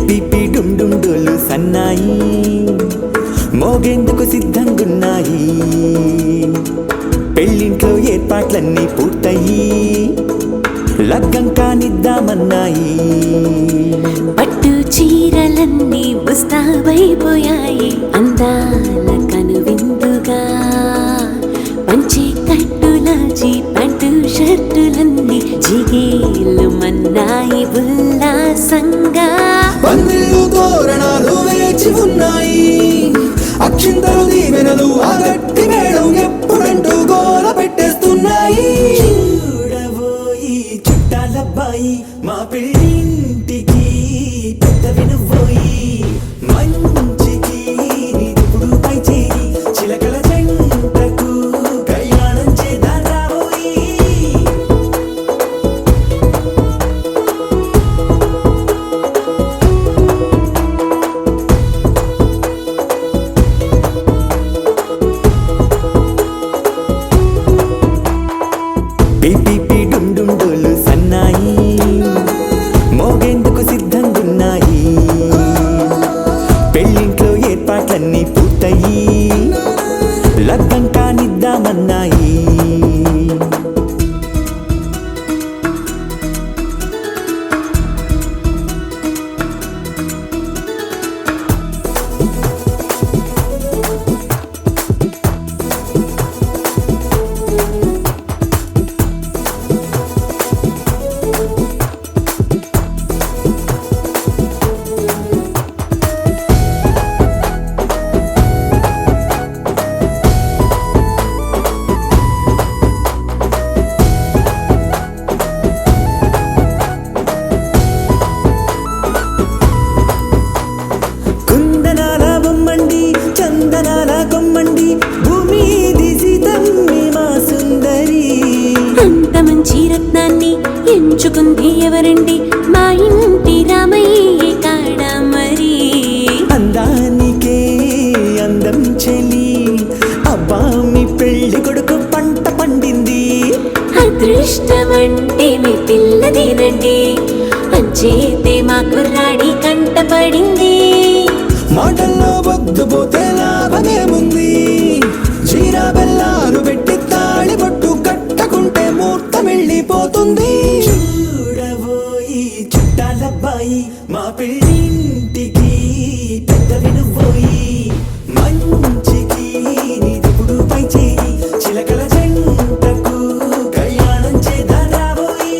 PP డుండుండోలు సన్నాయి మోగేందుకు సిద్ధంగున్నాయి. పెళ్ళింట్లో ఏర్పాట్లన్నీ పూర్తయి లగ్గం కానిద్దామన్నాయి. పట్టు చీరలన్నీ ముస్తాబైపోయాయి అందాల కనువిందుగా. పంచి కట్టులాచి ప్యాంటు షర్టులన్నీ జిగేలు మన్నాయి ఉల్లాసంగా. పందిళ్ళు తోరణాలు వేచి ఉన్నాయి, అక్షింతలు దీవెనలు ఆ గట్టి మేడం ఎప్పుడంటూ గోల పెట్టేస్తున్నాయి. చూడబోయి చుట్టాలబ్బాయి మా పెళ్ళింటికి పెద్ద వినుబోయి. మంచికి ఇప్పుడు పై చేయి చిలకల జంటకు కళ్యాణం చేద్దాం రాబోయి. పిపి డుండుండోలు సన్నాయి మోగేందుకు సిద్ధంగున్నాయి. పెళ్ళింట్లో ఏర్పాట్లన్నీ పూర్తయి లగ్గం కానిద్దామన్నాయి. చందనాల కొమ్మండి భూమి దిశితమ్మి మా సుందరి. అంత మంచి రత్నాన్ని ఎంచుకుంది ఎవరండి? మా ఇంటి రామయ్య కాడ మరి. అందానికే అందం చెలి అబ్బా మీ పెళ్లి కొడుకు పంట పండింది. అదృష్టమంటే మీ పిల్లదేనండి, అంచేతే మా కుర్రాడి కంట పడింది. మాటల్లో బొద్దుపోతే లాభమేముంది? జీరా బెల్లాలు పెట్టి తాళి బొట్టు కట్టకుంటే ముహూర్తం వెళ్ళిపోతుంది. చూడబోయి చుట్టాలబ్బాయి మా పెళ్ళింటికి పెద్ద వినుబోయి. మంచికి ఇప్పుడు పై చేయి చిలకల జంటకు కళ్యాణం చేద్దాం రాబోయి.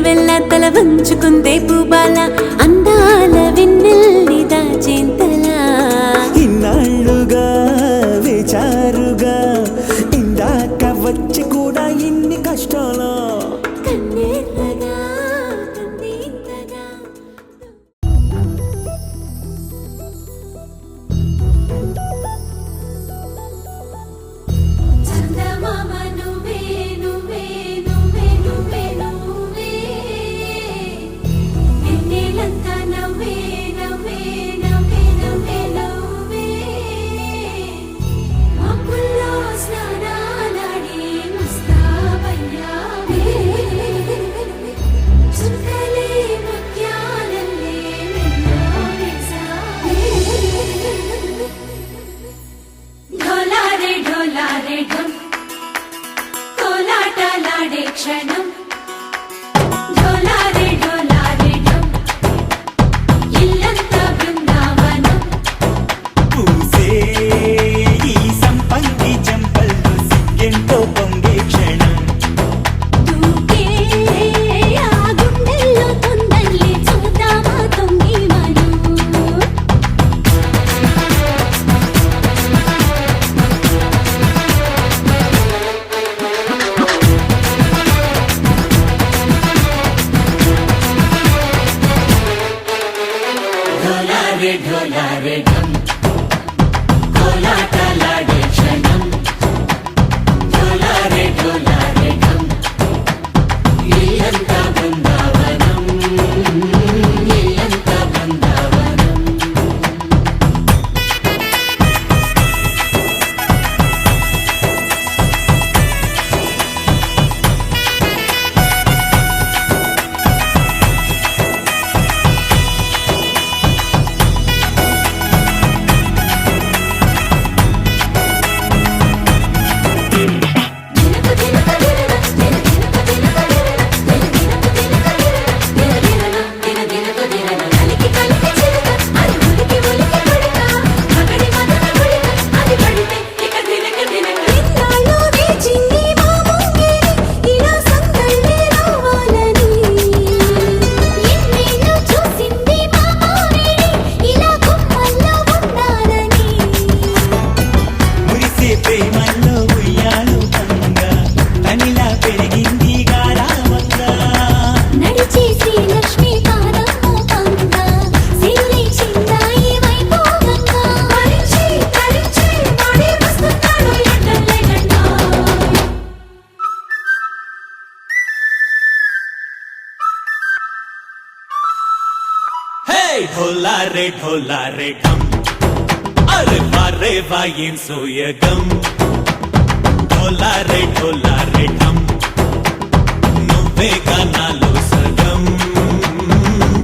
వెన్నెల తల వంచుకుందే పూబాల అందాల వెన్నెల్లి దాచేంతలా ఇన్నాళ్ళుగా విచారుగా ఇందాక వచ్చి కూడా ఇన్ని కష్టాలు కన్నెర్రగా కందింతగా చందమామ నువ్వే నువ్వే నువ్వే నువ్వే నువ్వే వెన్నెలంతా నవ్వే నవ్వే నవ్వే నవ్వే నవ్వే మబ్బుల్లో స్నానాలాడి ముస్తాబయ్యావే చుక్కలే ముత్యాలల్లే వెన్నో వేసావే ढोलारे ढोलारे ढम कोलाटलाडे क्षणम ढोलारे ढोलारे ढम इल्लंता बृंदावनम పూసే ఈ సంపంగి చెంపల్లో సిగ్గెంతో పొంగే క్షణం దూకే ఆ గుండెల్లో తొందరలే చూద్దామా తొంగి మనం ढोलारे ढोलारे ढम कोलाटलाडे क्षणम ढोलारे ढोलारे ढम ఇల్లంతా బృందావనం ఇల్లంతా బృందావనం దినకు దినకు దినకు దినకు కలికి కలికి చిలక అది ఉలికి ఉలికి కొడక మగడి మదన కొడక అది పడితే ఇక దినకు దినకు ఇన్నాళ్ళు వేచింది మా ముంగిడి ఇలా సందళ్ళే రావాలని ఎన్నేళ్ళు చూసింది మా మామిడి ఇలా కొమ్మల్లో ఉండాలని మురిసే ప్రేమల్లో ఉయ్యాలు పంగా తనిలా పెరిగింది గారావంగా నడిచే శ్రీలక్ష్మి పాదము పంగ సిరి చిందాయి వైభోగంగా పరిచి పరిచి వాడి వస్తున్నాడు ఎండలే గంట హే ढोलारे ढोलारे ढम అరే వారే వాయేం సోయగం ढोलारे ढोलारे ढम నువ్వే గానాలో సగం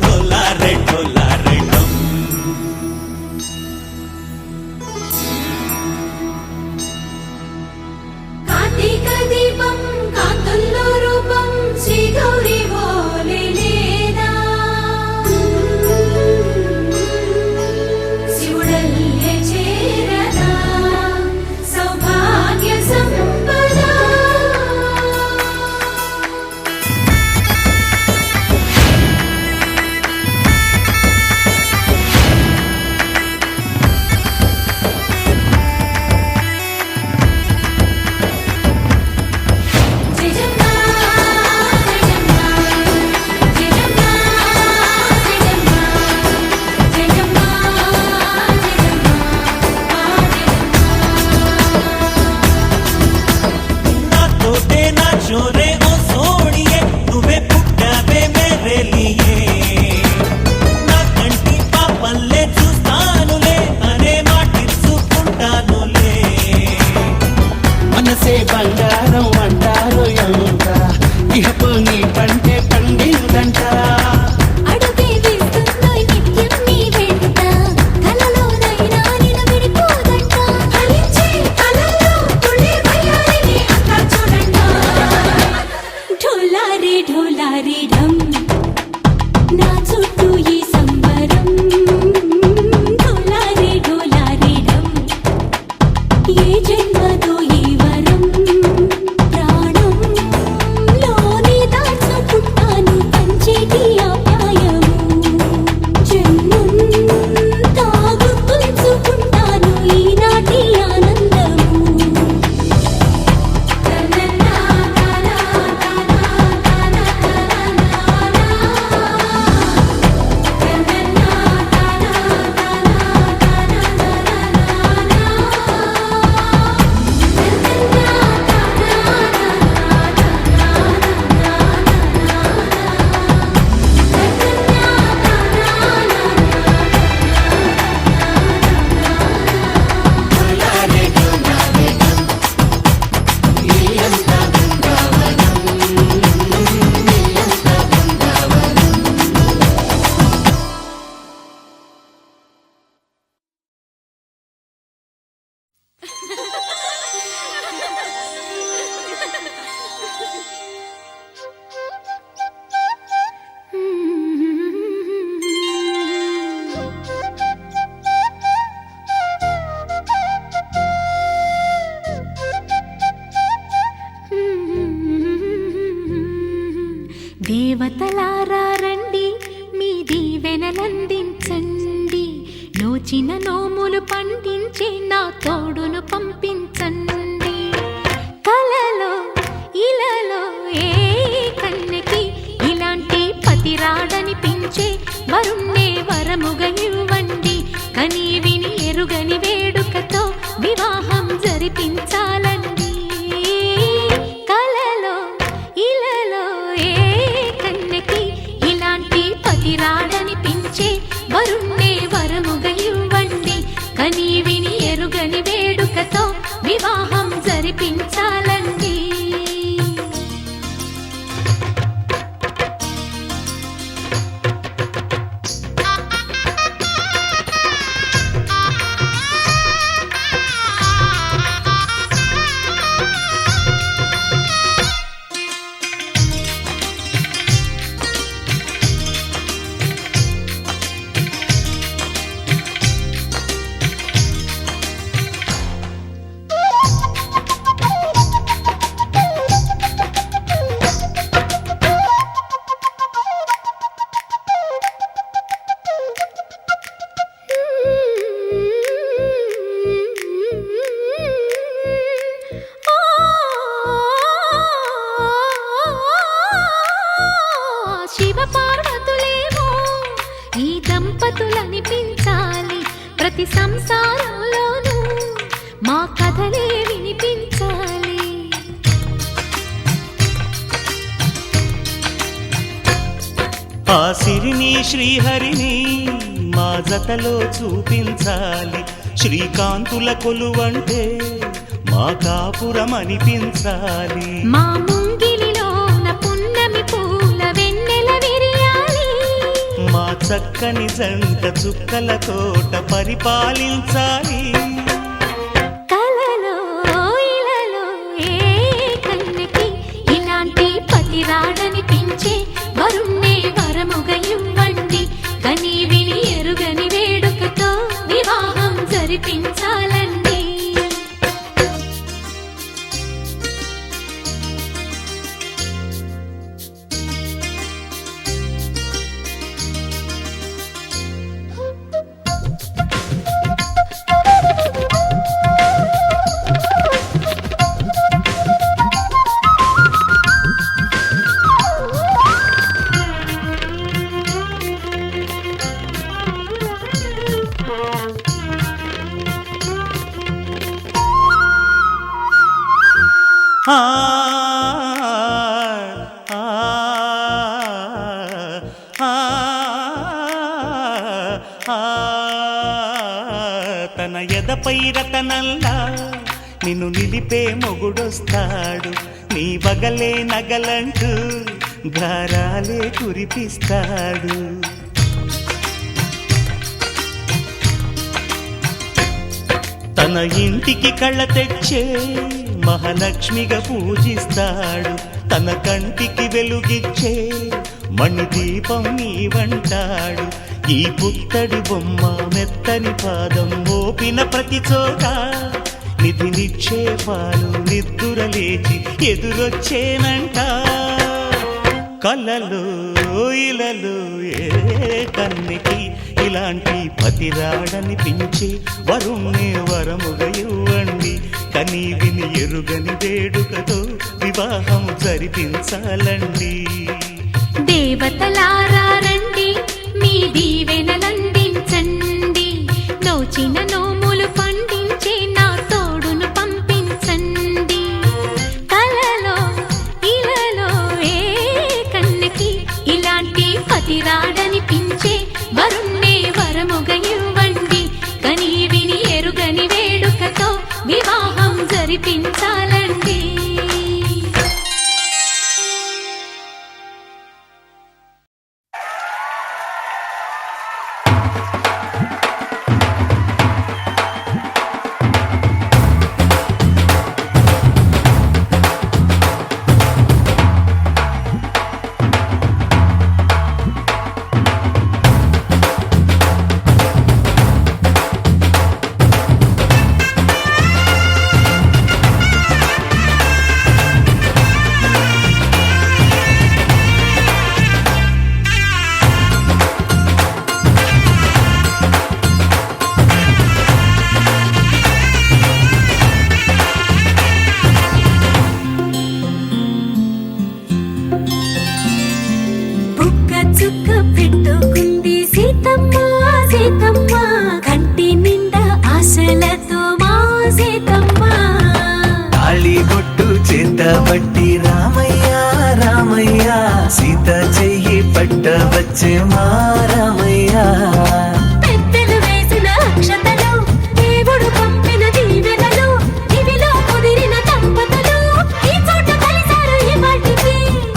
ढोलारे ढोलारे ढम కార్తీక దీపం కాంతుల్లో రూపం శ్రీ గౌరీ ఓలే లేదా శివుడల్లే చేరదా సౌభాగ్య సంపద జయజమ్మా జయజమ్మా జయజమ్మా జయజమ్మా జయజమ్మా నా తోటే నా చోరే ఓ సోడియే నువ్వే పుట్టావే మేరే లియే నా కంటి పాపల్లే చూస్తానులే అనే మాటిచ్చుకుంటానులే మనసే బంగారం అంటారు ఎంత ఇహపు నీ పంటే పండిందంట అడుగే వేస్తుందో నిత్యం నీ వెంట కలలోనైనా నిలబడిపోదంట ఫలించే కలలో తుళ్ళి వయ్యారిని అంతా చూడండి ఢోలారే ఢోలారే ఢమ్ నా చుట్టూ ఈ సంబరం ఢోలారే ఢోలారే ఢమ్ ఏ జన్మదో ఈ వరం ప్రాణంలోనే దాచుకుంటాను దేవతలారా రండి మీ దీవెనలందించండి నోచిన నోములు పండించే నా తోడును పంపించండి కలలో ఇలలో ఏ కన్నెకి ఇలాంటి పతి రాడనిపించే వరుణ్ణే వరముగా ఇవ్వండి కని విని ఎరుగని వేడుకతో వివాహం జరిపించాలండి కలలో ఇలలో ఏ కన్నెకి ఇలాంటి పతి రాడనిపించే వరుణ్ణే వరముగా ఇవ్వండి కని విని ఎరుగని వేడుకతో వివాహం జరిపించాలండి శివ పార్వతులేమో ఈ దంపతులనిపించాలి ప్రతి సంసారంలోనూ మా కథలే వినిపించాలి ఆ సిరిని శ్రీహరిని మా జతలో చూపించాలి శ్రీకాంతుల కొలువంటే మా కాపురం అనిపించాలి మా ముంగిలిలోన పున్నమి పూల వెన్నెల విరియాలి మా చక్కని జంట చుక్కల తోట పరిపాలించాలి కలలో ఇలలో ఏ కన్నెకి ఇలాంటి పతి రాడనిపించే వరుణ్ణే వరముగా ఇవ్వండి కని విని ఎరుగని వేడుకతో వివాహం జరిపించాలండి ఆ ఆ ఆ ఆ తన ఎదపై రతనల్లా నిన్ను నిలిపే మొగుడొస్తాడు నీ బగలే నగలంటూ గారాలే కురిపిస్తాడు తన ఇంటికి కళ్ళ తెచ్చే మహాలక్ష్మిగా పూజిస్తాడు తన కంటికి వెలుగిచ్చే మణిదీపం నీవంటాడు ఈ పుత్తడి బొమ్మ మెత్తని పాదం మోపిన ప్రతి చోట నిధి నిక్షేపాలు నిద్దురలేచి ఎదురొచ్చేనంట కలలో ఇలలో ఏ కన్నెకి ఇలాంటి పతి రాడనిపించి వరుణ్ణే వరముగా ఇవ్వండి కని విని ఎరుగని వేడుకతో వివాహం జరిపించాలండి దేవతలారా రండి మీ దీవెనలందించండి నోచిన నోములు పండించే నా తోడును పంపించండి కలలో ఇలలో ఏ కన్నెకి ఇలాంటి పతి రాడనిపించే వరుణ్ణే వరముగా ఇవ్వండి కని విని ఎరుగని వేడుకతో వివాహం జరిపించాలండి పట్టవచ్చే మారమయ్యా పెద్దలు వేసిన అక్షతలు దేవుడు పంపిన దీవెనలు ఇవిలో కుదిరిన దంపతులు ఈ చోట కలిసారు ఈ వాటికి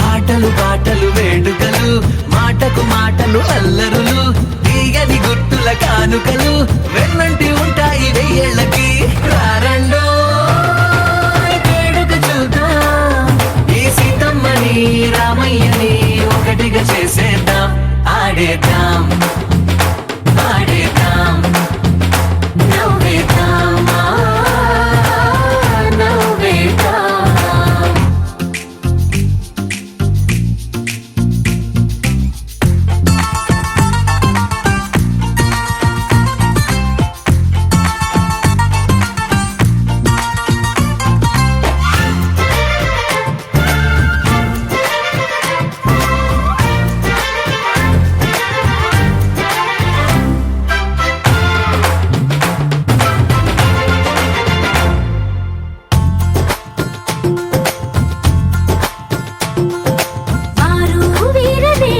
ఆటలు పాటలు వేడుకలు మాటకు మాటలు అల్లరులు తీయని గుట్టుల కానుకలు వెన్నంటి ఉంటాయి వెయ్యేళ్ళకి రారండో వేడుక చూద్దాం ఈ సీతమ్మని రామయ్యని ఒకటిగా చేసేద్దాం ఆడేద్దాం ఆడేద్దాం నవ్వేద్దాం నవ్వేద్దాం వారు వీరనే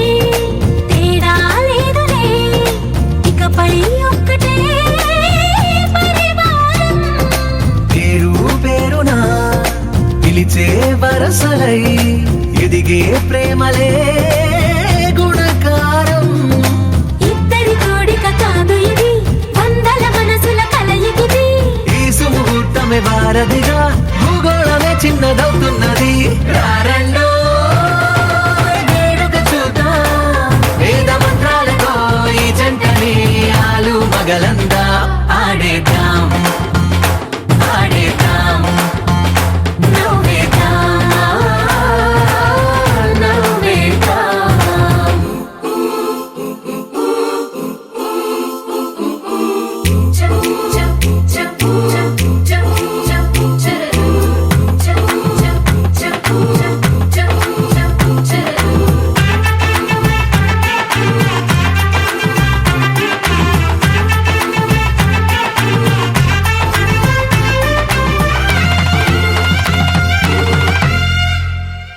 తేడా లేదులే ఇకపై ఒక్కటే పరివారం పేరు పేరునా పిలిచే వరసలై ఎదిగే ప్రేమలే గుణకారం ఇద్దరి కోడిక కాదు ఇది వందల మనసుల కలయికిది ఈ సుముహూర్తమే వారధిగా భూగోళమే చిన్నదవుతున్నది రారండో వేడుక చూద్దాం వేద మంత్రాలతో ఈ జంటని ఆలు మగలందా ఆడేద్దాం ఆడేద్దాం నవ్వేద్దాం నవ్వేద్దాం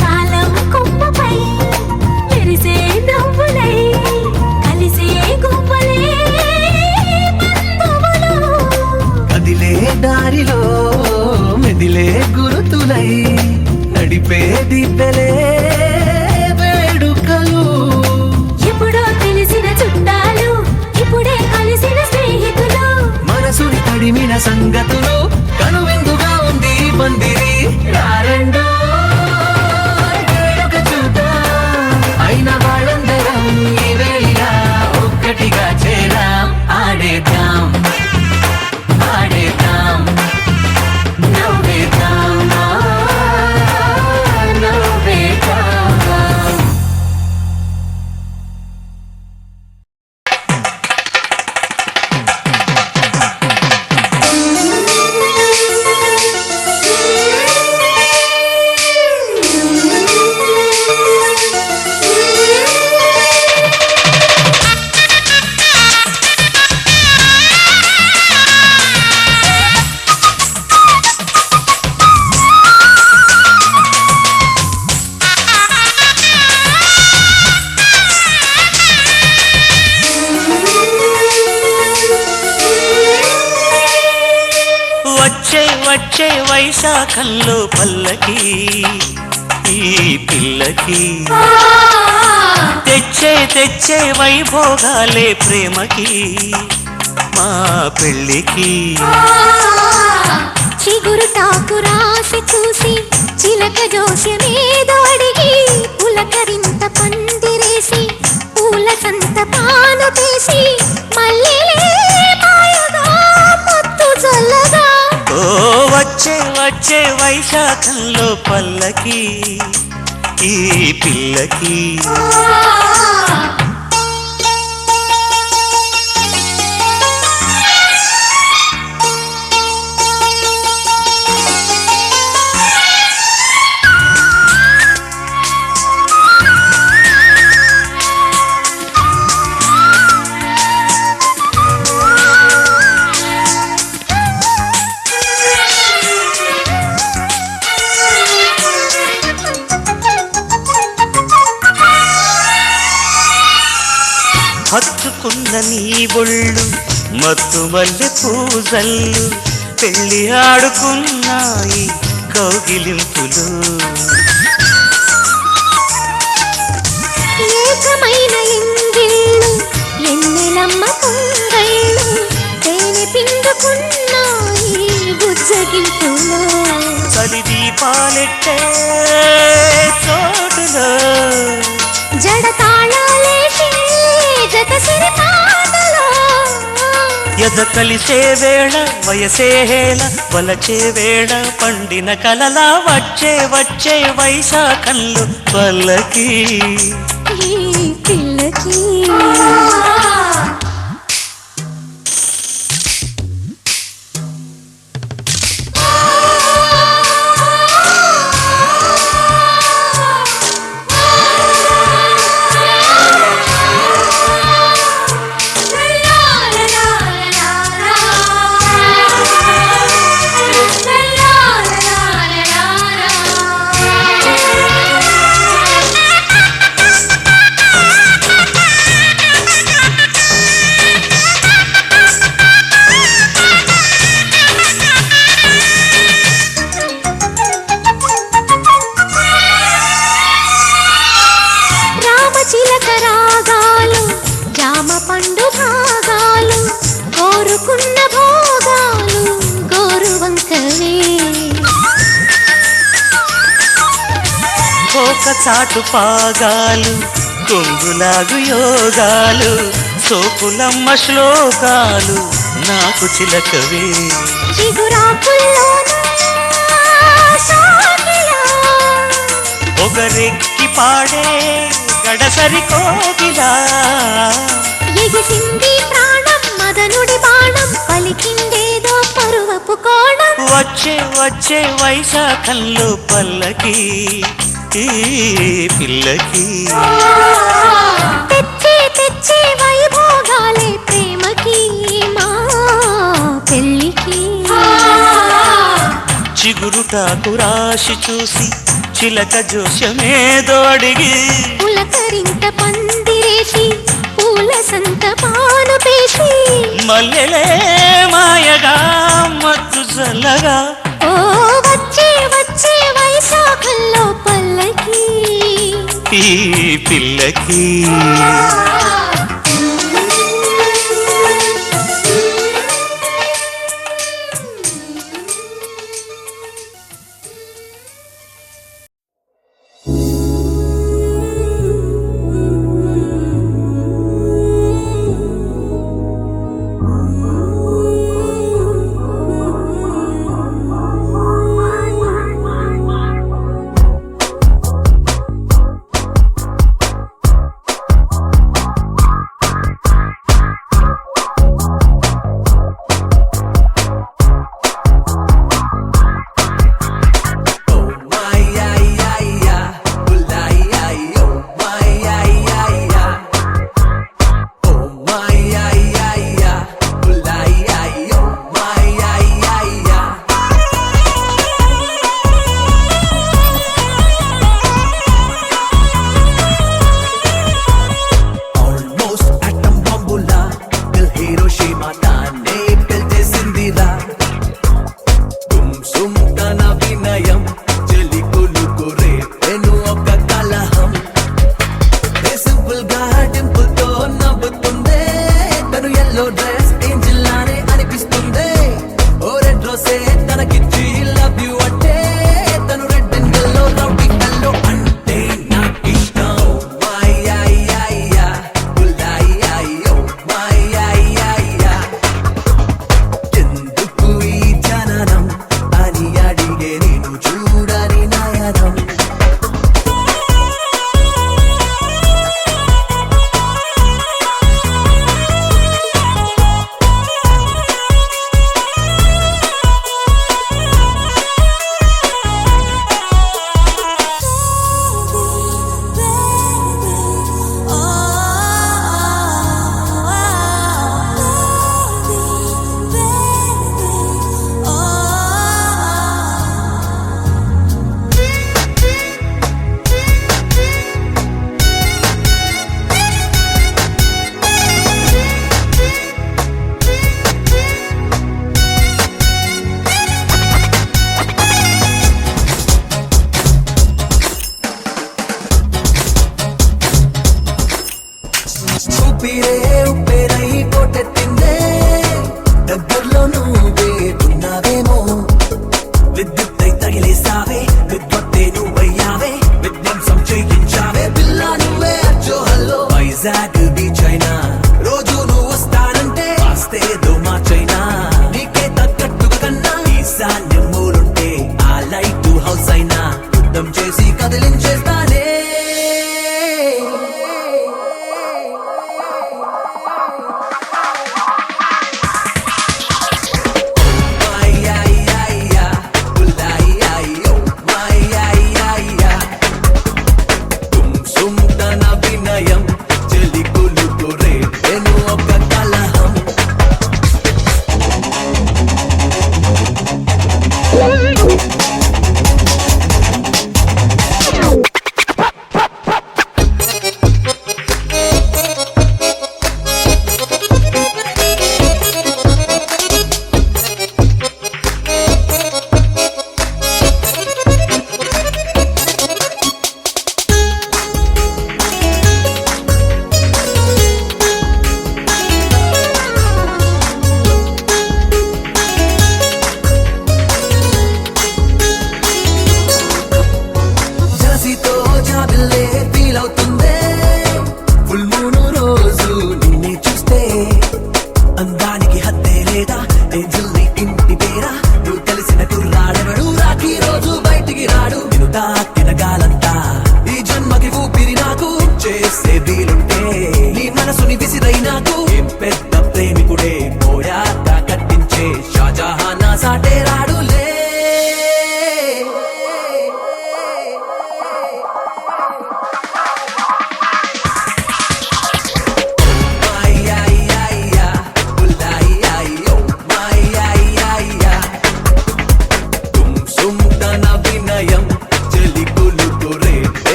కాలం కొమ్మపై మెరిసే నవ్వులై కలిసే గువ్వలే బంధువులు కదిలే దారిలో మెదిలే గురుతులై నడిపే దిబ్బెలే వేడుకలు ఎప్పుడో తెలిసిన చుట్టాలు ఇప్పుడే కలిసిన స్నేహితులు మనసుని తడిమిన సంగతులు కనువిందుగా ఉంది ఈ పందిరి రారండో వేడుక చూద్దాం అయిన వాళ్ళందరం ఈ వేళ ఒక్కటిగా చేరాం ఆడేద్దాం ఆడేద్దాం నవ్వేద్దాం నవ్వేద్దాం వచ్చే వచ్చే వైశాఖంలో పల్లకి ఈ పిల్లకి తెచ్చే తెచ్చే వైభోగాలే ప్రేమకి మా పెళ్ళికి చిగురు తాకు రాసి చూసి చిలక జోస్యమేదో అడిగి పులకరింత పందిరేసి పూల సంత పాను తీసి మళ్ళీ మాయగా మత్తు చల్లగా ఓ వచ్చే వచ్చే వైశాఖంలో పల్లకి ఈ పిల్లకి హత్తుకున్న నీ ఒళ్ళు మత్తు మల్లె పూజల్లు పెళ్ళి ఆడుకున్నాయి కౌగిలింపులు. ఏకమైన ఎంగిళ్ళు ఎన్నెలమ్మ పొంగళ్ళు తేనె పిండుకున్నాయి బుజ్జగింపులు. చలి దీపాలెట్టే చోటులో జడ తాళాలేసి జత సిరిపాటలో ఎద కలిసే వేళ వయసే హేళ వలచే వేళ పండిన కలలా వచ్చే వచ్చే వైశాఖంలో పల్లకి ఈ పిల్లకి చిలక రాగాలు జామ పండు భాగాలు కోరుకున్న భోగాలు గోరువంకవే. కోక చాటు పాగాలు కొంగులాగు యోగాలు సోకులమ్మ శ్లోకాలు నాకు చిలకవే. చిగురాకుల్లోన సాగిలా ఒకరెక్కి పాడే గడసరి కోకిలా ఎగిసింది ప్రాణం మదనుడి బాణం పలికిందేదో పరువపు కోణం. వచ్చే వచ్చే వైశాఖంలో పల్లకి ఈ పిల్లకి తెచ్చే తెచ్చే వైభోగాలే ప్రేమకి మా పెళ్ళికి. చిగురుటాకు రాశి చూసి చిలక జోషమేదో అడిగి పులకరింత పందిరేసి పూల సంత పాను పేసి మల్లెలే మాయగా మత్తు చల్లగా ఓ వచ్చే వచ్చే వైశాఖంలో పల్లకి ఈ పిల్లకి. ఊపిరే ఉప్పేరై కొట్టెత్తిందే దగ్గరలో నువ్వే ఉన్నావేమో విద్యుత్తై తగిలేసావే విద్వత్తే నువ్వయ్యావే విధ్వంసం చేయించావే పిల్ల నువ్వే అచ్చో హల్లో వైజాగ్ బీచ్ అయినా రోజు నువ్వు వస్తానంటే ఆస్తేదో మార్చైనా నీకే తగ్గట్టుగా కన్నా ఈశాన్యం మూలుంటే ఆ లైట్ హౌస్ అయినా యుద్ధం చేసి కదిలించేస్తానే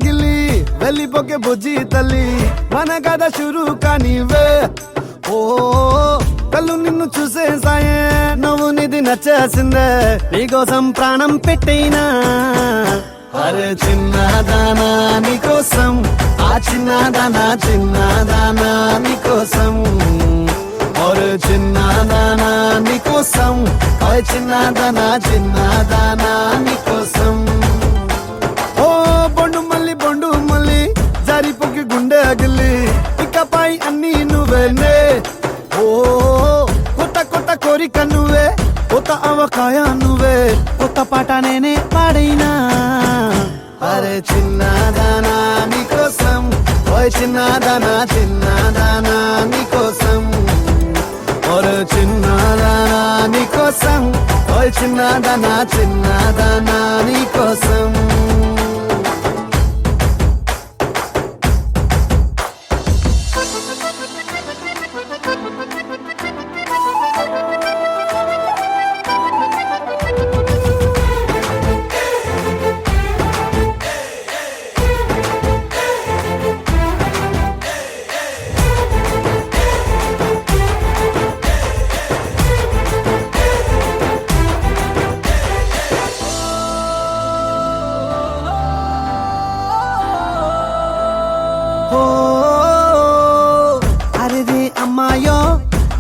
గిల్లి వెళ్ళిపోకే బుజ్జి తల్లి మన కథ షురు కానివే ఓ కళ్ళు నిన్ను చూసేసాయే నువ్వు నిధి నచ్చేసిందే నీకోసం ప్రాణం పెట్టైనా అరే చిన్నదానా నీకోసం ఆ చిన్నదానా నీకోసం ఒరే చిన్నదానా నీకోసం ఓయ్ చిన్నదానా నీకోసం బొండు మళ్ళీ జారిపోకి గుండె గిల్లి ఇకపై అన్ని నువ్వేనే ఓ కొత్త కోరిక నువ్వే కొత్త అవకాయ నువ్వే కొత్త పాట నేనే పాడైనా అరే చిన్నదానా నీకోసం ఓయ్ చిన్నదానా నీకోసం ఒరే చిన్నదానా నీకోసం ఓయ్ చిన్నదానా నీకోసం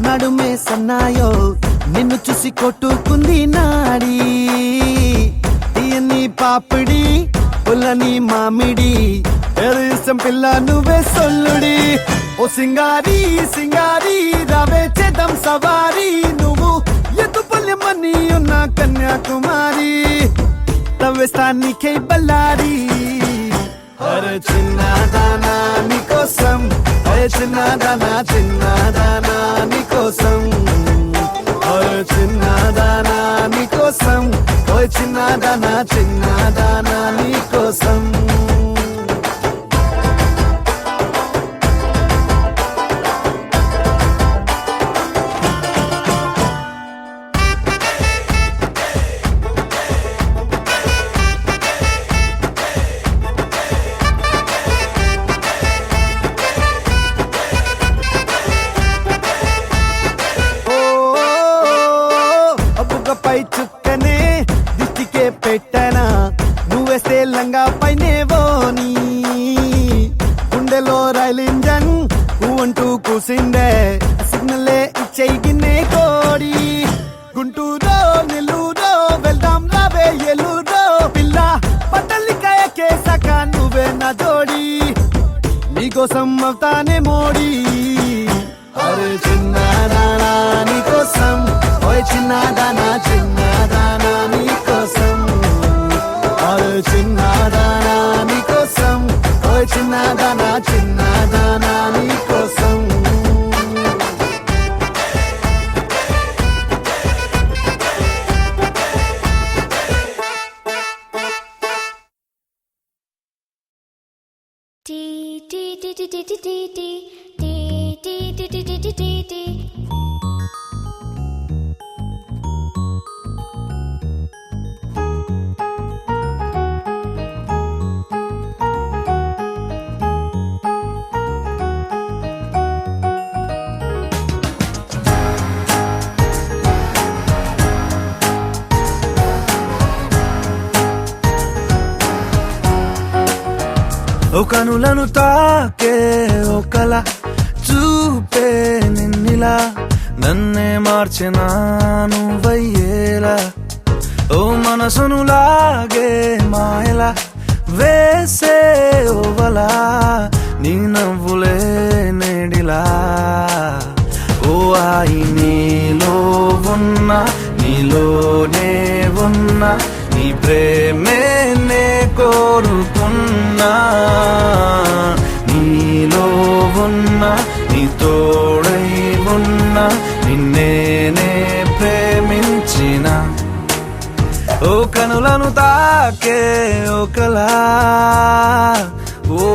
నడుమే సన్నాయో నిన్ను చూసి కొట్టుకుంది నాడి తీయని పాపిడి పుల్లని మామిడి ఏదో ఇష్టం పిల్ల నువ్వే సొల్లుడి ఓ సింగారి రావే చేద్దాం సవారి నువ్వు ఎత్తుపల్లెమని ఉన్న కన్యాకుమారి తవ్వేస్తానికై బల్లారి అరే చిన్నదానా నీకోసం అరే చిన్నదానా నీకోసం అరే చిన్నదానా నీకోసం ఓ చిన్నదానా చిన్నదానా నీకోసం పై చుక్కనే దిష్టికే పెట్టనా నువ్వేస్తే లంగా పైనే బోని గుండెలో రైలు ఇంజన్ అంటూ కూసిందే సిగ్నలే ఇచ్చేగిన్నే కోడి గుంటూరో నెల్లూరో వెళ్దాం రావే ఎల్లూరో పిల్ల పట్టలికాయ కేసాక నువ్వే నా జోడి నీకోసం అవుతానే మోడీ అరే చిన్నదానా నీకోసం ఓయ్ చిన్నదానా చిన్నదానా నీకోసం అరే చిన్నదానా నీకోసం ఓయ్ చిన్నదానా చిన్నదానా నీకోసం ఓ కనులను తాకే ఒకల చూపే నిన్నిలా నన్నే మార్చిన నువ్వయ్యేలా ఓ మనసును లాగే మాయలా వేసే ఓవలా నీ నవ్వులే నేడిలా ఓ ఆయి నీలో ఉన్నా నీలోనే ఉన్నా నీ ప్రేమే నే కోరుకున్నా నీలో ఉన్నా నీ తోడై ఉన్నా నిన్నేనే ప్రేమించిన ఓ కనులను తాకే ఒకలా ఓ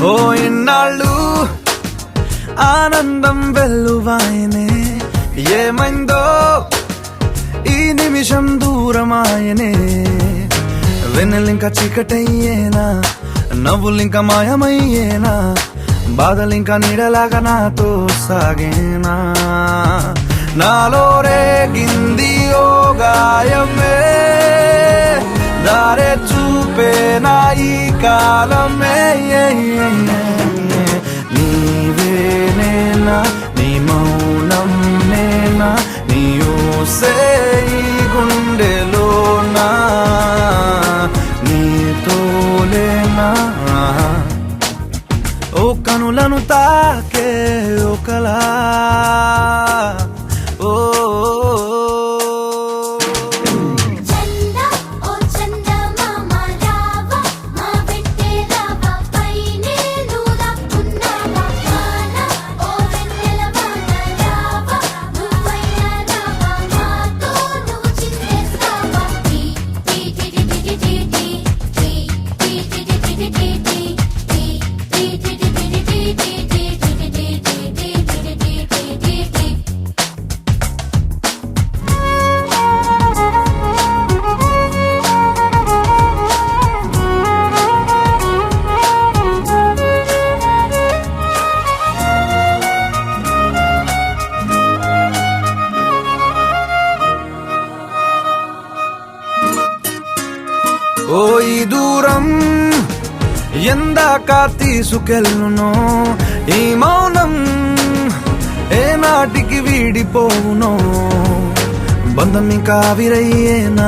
ఓ ఇన్నాళ్ళు ఆనందం వెల్లువాయనే ఏమైందో ఈ నిమిషం దూరమాయనే వెన్నెలింక చీకటయ్యేనా నవ్వులింక మాయమయ్యేనా బాధలింక నీడలాగా నాతో సాగేనా నాలో రేగింది ఓ గాయమే దారే చూపేనా ఈ కాలమే నీవేనేనా నీ మౌనం నేనా నీ ఊసే ఈ గుండెలోనా నీతోలేనా ఓ కనులను తాకే ఒకలా ఓ ఓ ఈ దూరం ఎందాక తీసుకెళ్ళునో ఈ మౌనం ఏ నాటికి వీడిపోవునో బంధం ఇంకా ఆవిరయ్యేనా,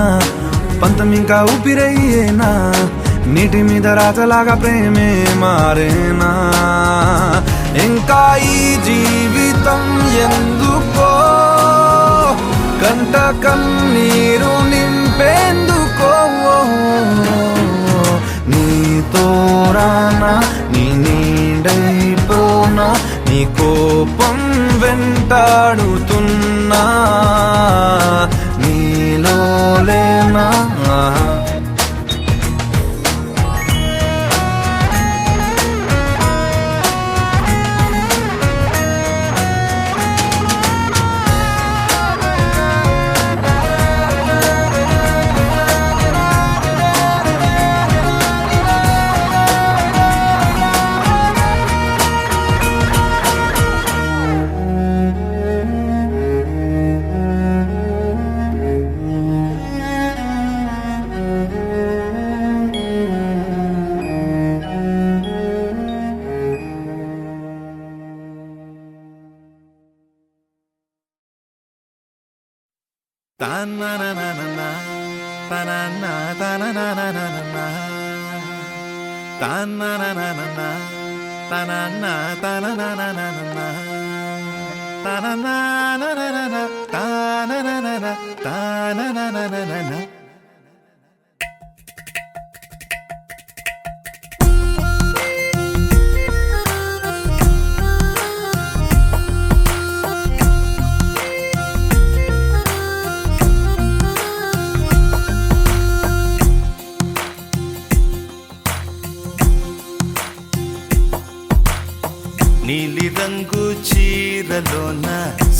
పంతం ఇంకా ఊపిరయ్యేనా, నీటి మీద రాతలాగా ప్రేమే మారేనా. ఇంకా ఈ జీవితం ఎందుకో, కంట కన్నీరు నింపేందుకో, నీతో రానా, నీ నీడైపోనా, నీ కోపం వెంటాడుతున్నా, నీలో లేనా. నీలి రంగు చీరలోన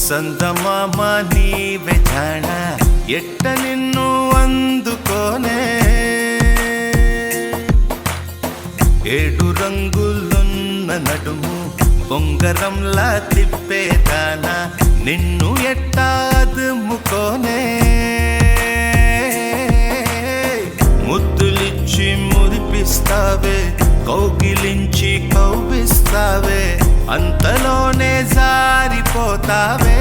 సందమామ నీవే జాణ, ఎట్ట నిన్ను అందుకోనే. ఏడు రంగులున్న నడుము బొంగరంలా తిప్పేదానా, నిన్ను ఎట్టా అదుముకోనే. ముద్దులిచ్చి మురిపిస్తావే, కౌగిలించి కౌగిస్తావే, అంతలోనే జారిపోతావే.